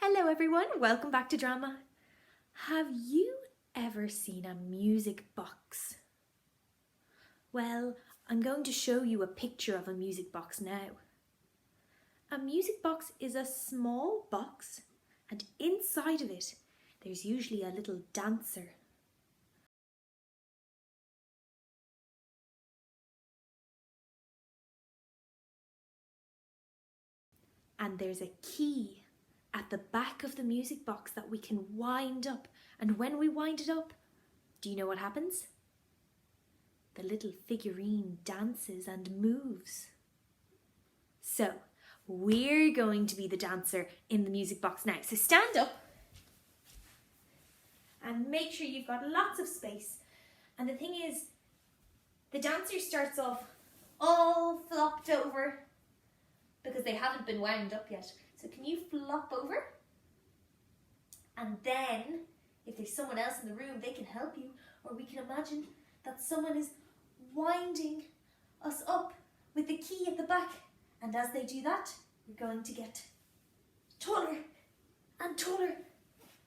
Hello everyone, welcome back to Drama. Have you ever seen a music box? Well, I'm going to show you a picture of a music box now. A music box is a small box and inside of it there's usually a little dancer. And there's a key at the back of the music box that we can wind up. And when we wind it up, do you know what happens? The little figurine dances and moves. So, we're going to be the dancer in the music box now. So stand up and make sure you've got lots of space. And the thing is, the dancer starts off all flopped over because they haven't been wound up yet. So can you flop over? And then, if there's someone else in the room, they can help you. Or we can imagine that someone is winding us up with the key at the back. And as they do that, we're going to get taller and taller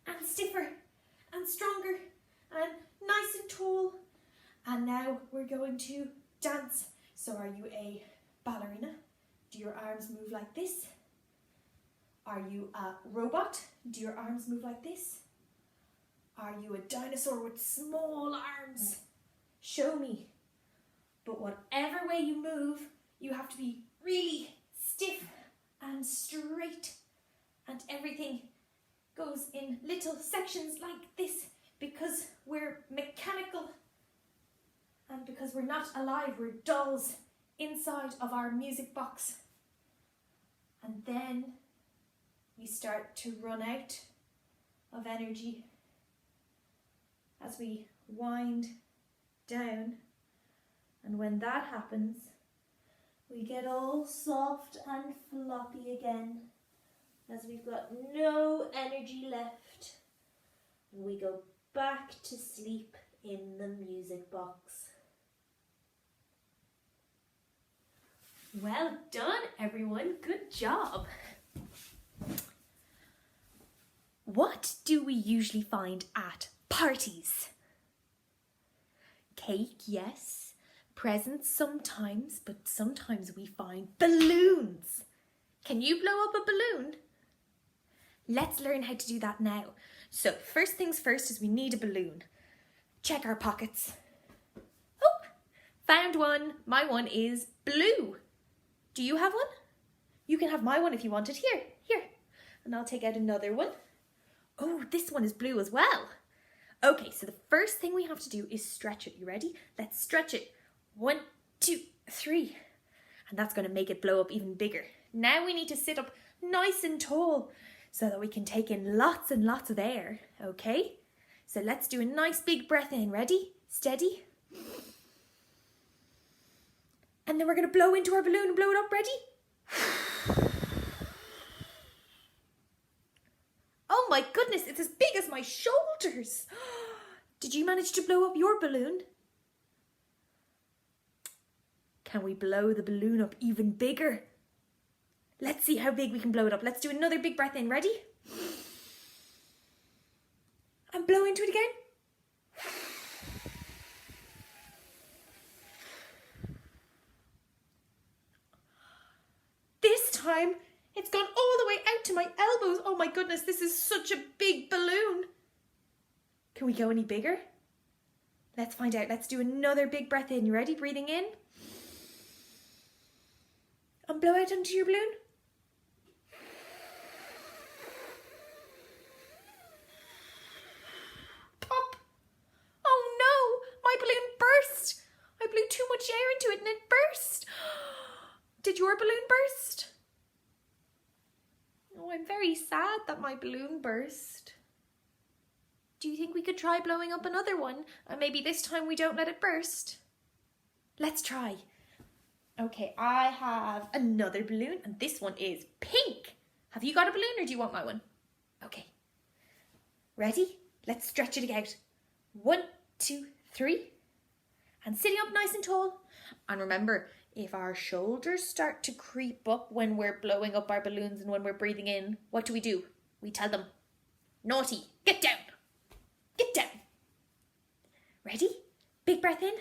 and stiffer and stronger and nice and tall. And now we're going to dance. So are you a ballerina? Do your arms move like this? Are you a robot? Do your arms move like this? Are you a dinosaur with small arms? Show me. But whatever way you move, you have to be really stiff and straight. And everything goes in little sections like this because we're mechanical and because we're not alive, we're dolls inside of our music box. And then we start to run out of energy as we wind down. And when that happens, we get all soft and floppy again as we've got no energy left. And we go back to sleep in the music box. Well done, everyone. Good job. What do we usually find at parties? Cake, yes. Presents sometimes, but sometimes we find balloons. Can you blow up a balloon? Let's learn how to do that now. So first things first is we need a balloon. Check our pockets. Oh, found one. My one is blue. Do you have one? You can have my one if you want it. Here. And I'll take out another one. Oh, this one is blue as well. Okay, so the first thing we have to do is stretch it. You ready? Let's stretch it. 1, 2, 3. And that's going to make it blow up even bigger. Now we need to sit up nice and tall so that we can take in lots and lots of air. Okay? So let's do a nice big breath in. Ready? Steady. And then we're going to blow into our balloon and blow it up. Ready? Oh my goodness, it's as big as my shoulders. Did you manage to blow up your balloon? Can we blow the balloon up even bigger? Let's see how big we can blow it up. Let's do another big breath in. Ready? And blow into it again. This time, it's gone all the way out to my elbows. Oh my goodness, this is such a big balloon. Can we go any bigger? Let's find out. Let's do another big breath in. You ready? Breathing in. And blow out into your balloon. Pop. Oh no, my balloon burst. I blew too much air into it and it burst. Did your balloon burst? Oh, I'm very sad that my balloon burst. Do you think we could try blowing up another one? And maybe this time we don't let it burst? Let's try. Okay, I have another balloon and this one is pink. Have you got a balloon or do you want my one? Okay. Ready? Let's stretch it out. 1, 2, 3. And sitting up nice and tall. And remember, if our shoulders start to creep up when we're blowing up our balloons and when we're breathing in, what do? we tell them, naughty, get down. Get down. Ready? Big breath in.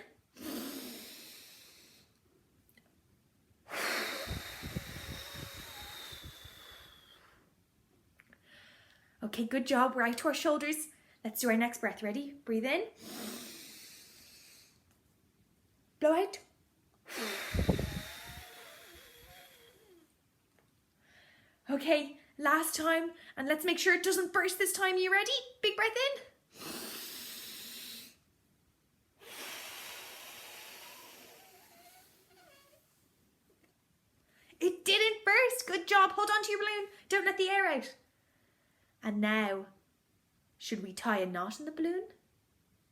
Okay, good job. We're out to our shoulders. Let's do our next breath. Ready? Breathe in. Blow out. Okay, last time. And let's make sure it doesn't burst this time. You ready? Big breath in. It didn't burst. Good job. Hold on to your balloon. Don't let the air out. And now, should we tie a knot in the balloon?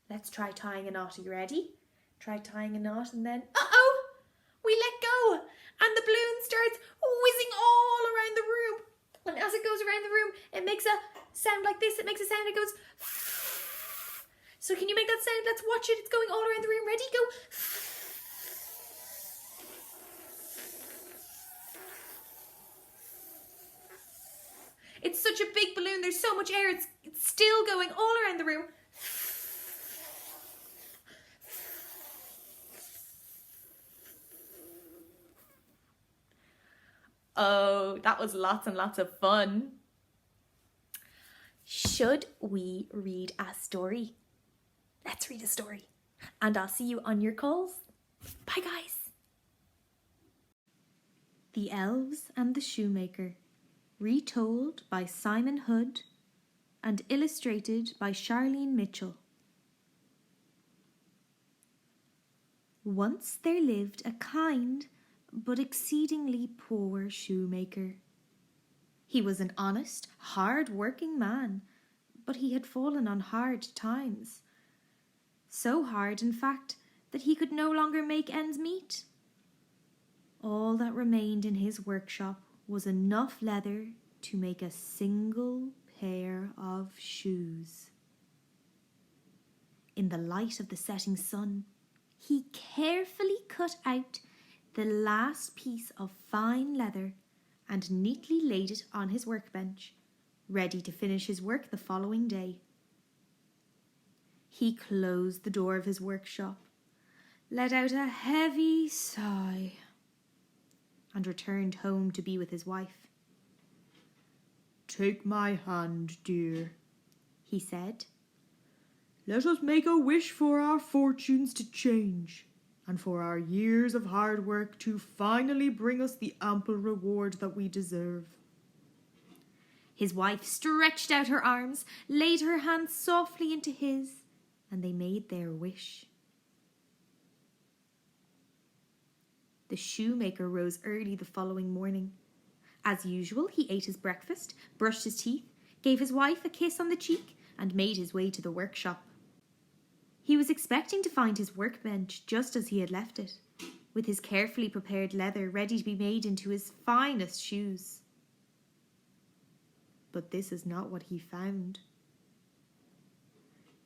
Let's try tying a knot. Are you ready? Try tying a knot and then, we let go. And the balloon starts whizzing all around the room. And as it goes around the room, it makes a sound like this. It makes a sound. It goes. So can you make that sound? Let's watch it. It's going all around the room. Ready? Go. It's such a big balloon. There's so much air. It's still going all around the room. Oh, that was lots and lots of fun. Should we read a story? Let's read a story. And I'll see you on your calls. Bye, guys. The Elves and the Shoemaker. Retold by Simon Hood and illustrated by Charlene Mitchell. Once there lived a kind but exceedingly poor shoemaker. He was an honest, hard-working man, but he had fallen on hard times. So hard, in fact, that he could no longer make ends meet. All that remained in his workshop was enough leather to make a single pair of shoes. In the light of the setting sun, he carefully cut out the last piece of fine leather and neatly laid it on his workbench, ready to finish his work the following day. He closed the door of his workshop, let out a heavy sigh, and returned home to be with his wife. "Take my hand, dear," he said. "Let us make a wish for our fortunes to change, and for our years of hard work to finally bring us the ample reward that we deserve." His wife stretched out her arms, laid her hands softly into his, and they made their wish. The shoemaker rose early the following morning. As usual, he ate his breakfast, brushed his teeth, gave his wife a kiss on the cheek, and made his way to the workshop. He was expecting to find his workbench just as he had left it, with his carefully prepared leather ready to be made into his finest shoes. But this is not what he found.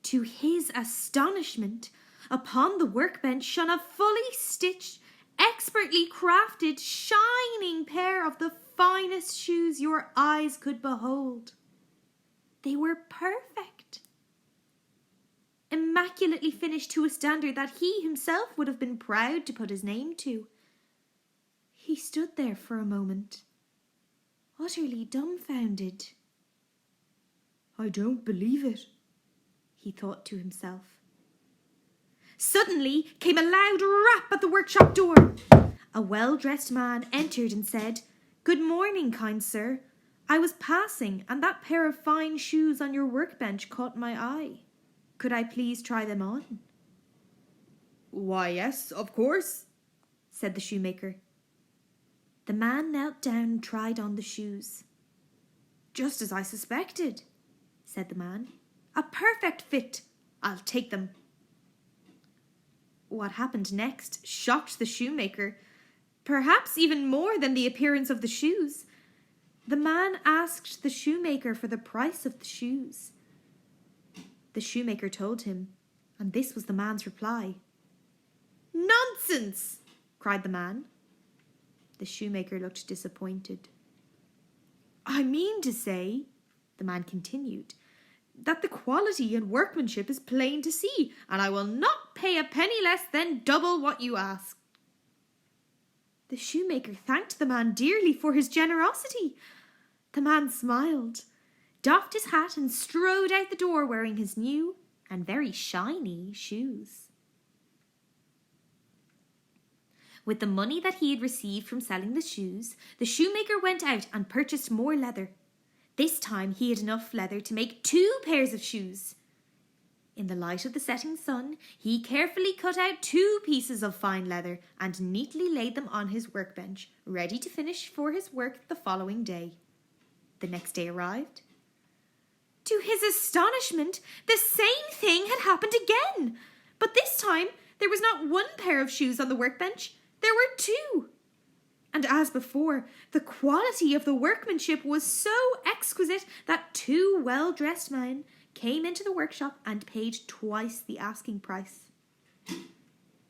To his astonishment, upon the workbench shone a fully stitched, expertly crafted, shining pair of the finest shoes your eyes could behold. They were perfect, immaculately finished to a standard that he himself would have been proud to put his name to. He stood there for a moment, utterly dumbfounded. "I don't believe it," he thought to himself. Suddenly came a loud rap at the workshop door. A well-dressed man entered and said, "Good morning, kind sir. I was passing, and that pair of fine shoes on your workbench caught my eye. Could I please try them on?" "Why, yes, of course," said the shoemaker. The man knelt down and tried on the shoes. "Just as I suspected," said the man. "A perfect fit. I'll take them." What happened next shocked the shoemaker, perhaps even more than the appearance of the shoes. The man asked the shoemaker for the price of the shoes. The shoemaker told him, and this was the man's reply. "Nonsense!" cried the man. The shoemaker looked disappointed. "I mean to say," The man continued, "that the quality and workmanship is plain to see, and I will not pay a penny less than double what you ask." The shoemaker thanked the man dearly for his generosity. The man smiled, doffed his hat, and strode out the door wearing his new and very shiny shoes. With the money that he had received from selling the shoes, the shoemaker went out and purchased more leather. This time he had enough leather to make 2 pairs of shoes. In the light of the setting sun, he carefully cut out 2 pieces of fine leather and neatly laid them on his workbench, ready to finish for his work the following day. The next day arrived. To his astonishment, the same thing had happened again, but this time there was not 1 pair of shoes on the workbench, there were 2. And as before, the quality of the workmanship was so exquisite that 2 well-dressed men came into the workshop and paid twice the asking price.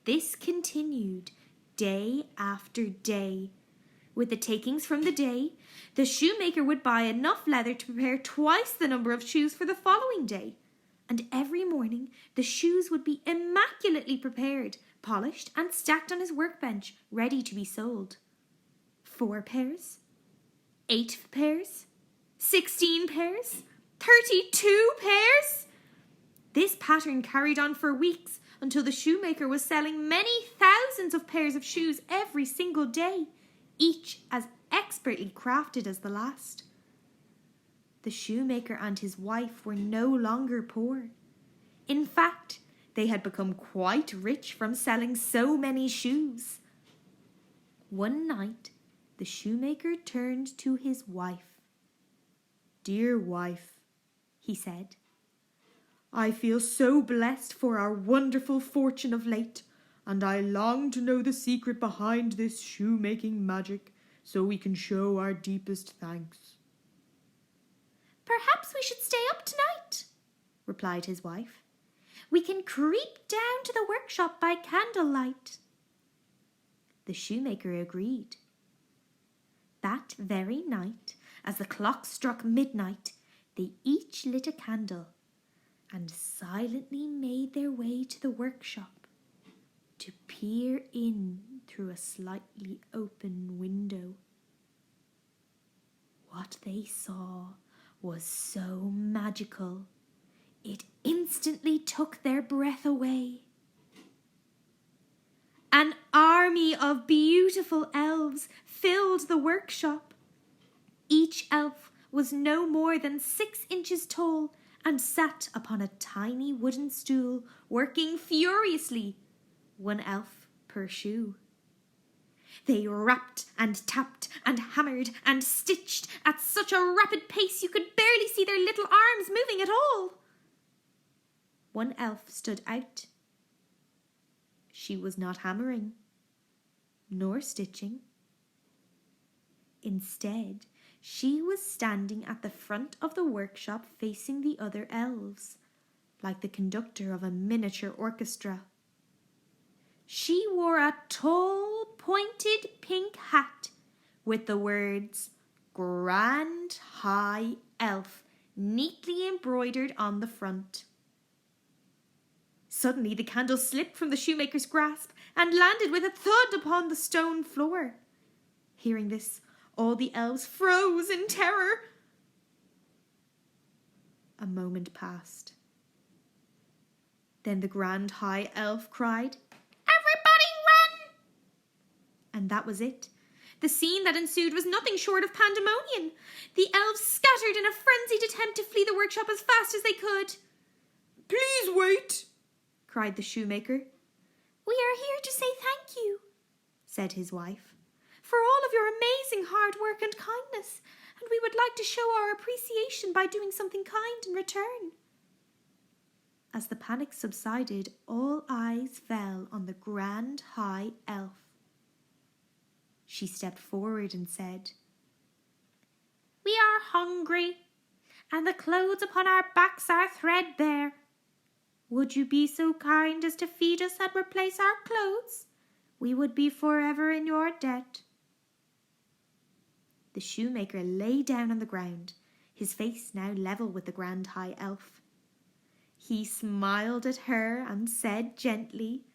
This continued day after day. With the takings from the day, the shoemaker would buy enough leather to prepare twice the number of shoes for the following day. And every morning the shoes would be immaculately prepared, polished and stacked on his workbench, ready to be sold. 4 pairs, 8 pairs, 16 pairs, 32 pairs. This pattern carried on for weeks until the shoemaker was selling many thousands of pairs of shoes every single day, each as expertly crafted as the last. The shoemaker and his wife were no longer poor. In fact, they had become quite rich from selling so many shoes. One night, the shoemaker turned to his wife. "Dear wife," he said, "I feel so blessed for our wonderful fortune of late, and I long to know the secret behind this shoemaking magic, so we can show our deepest thanks." "Perhaps we should stay up tonight," replied his wife. "We can creep down to the workshop by candlelight." The shoemaker agreed. That very night, as the clock struck midnight, they each lit a candle and silently made their way to the workshop to peer in through a slightly open window. What they saw was so magical, it instantly took their breath away. An army of beautiful elves filled the workshop. Each elf was no more than 6 inches tall and sat upon a tiny wooden stool, working furiously, 1 elf per shoe. They rapped and tapped and hammered and stitched at such a rapid pace you could barely see their little arms moving at all. 1 elf stood out. She was not hammering, nor stitching. Instead, she was standing at the front of the workshop facing the other elves, like the conductor of a miniature orchestra. She wore a tall, pointed pink hat with the words "Grand High Elf" neatly embroidered on the front. Suddenly the candle slipped from the shoemaker's grasp and landed with a thud upon the stone floor. Hearing this, all the elves froze in terror. A moment passed. Then the Grand High Elf cried, "Everybody run!" And that was it. The scene that ensued was nothing short of pandemonium. The elves scattered in a frenzied attempt to flee the workshop as fast as they could. "Please wait," cried the shoemaker. "We are here to say thank you," said his wife, "for all of your amazing hard work and kindness, and we would like to show our appreciation by doing something kind in return." As the panic subsided, all eyes fell on the Grand High Elf. She stepped forward and said, "We are hungry, and the clothes upon our backs are threadbare. Would you be so kind as to feed us and replace our clothes? We would be forever in your debt." The shoemaker lay down on the ground, his face now level with the Grand High Elf. He smiled at her and said gently,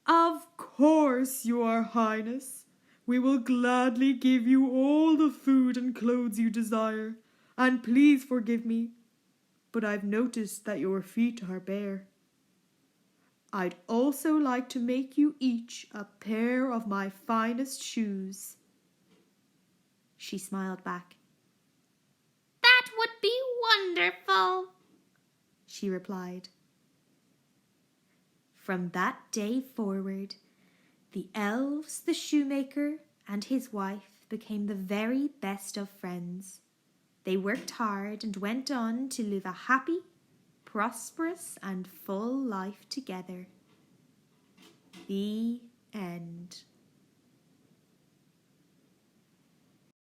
"Of course, Your Highness. We will gladly give you all the food and clothes you desire, and please forgive me, but I've noticed that your feet are bare. I'd also like to make you each a pair of my finest shoes." She smiled back. "That would be wonderful," she replied. From that day forward, the Elves, the shoemaker, and his wife became the very best of friends. They worked hard and went on to live a happy, prosperous, and full life together. The end.